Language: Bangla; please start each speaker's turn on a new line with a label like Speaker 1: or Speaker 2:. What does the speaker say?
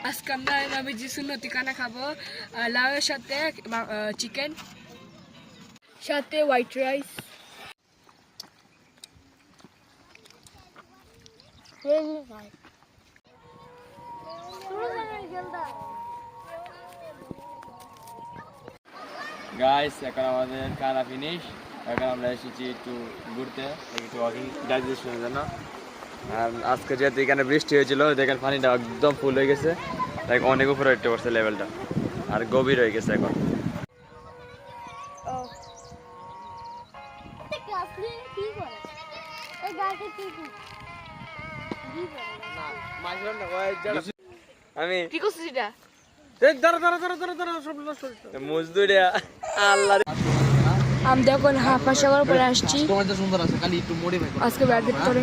Speaker 1: আজকে আমরা নবীজি সুন্নতি খানা খাবো লাউয়ের সাথে চিকেন সাথে হোয়াইট রাইস
Speaker 2: গাইস এখন আমাদের খানা ফিনিশ এখন আমরা এসেছি একটু ঘুরতে একটু ওয়াকিং ডাইজেশনের জন্য আর আজকে যেহেতু এখানে বৃষ্টি হয়েছিল দেখেন পানিটা একদম ফুল হয়ে গেছে তাই অনেক উপরে উঠতে পারছে লেভেলটা আর গভীর হয়ে গেছে এখন আমি
Speaker 1: কি করছিস এটা
Speaker 2: মজদুরিয়া আল্লাহ
Speaker 1: আমরা এখন হাফাসাগর পরে আসছি আজকে ব্যাডমিন্টন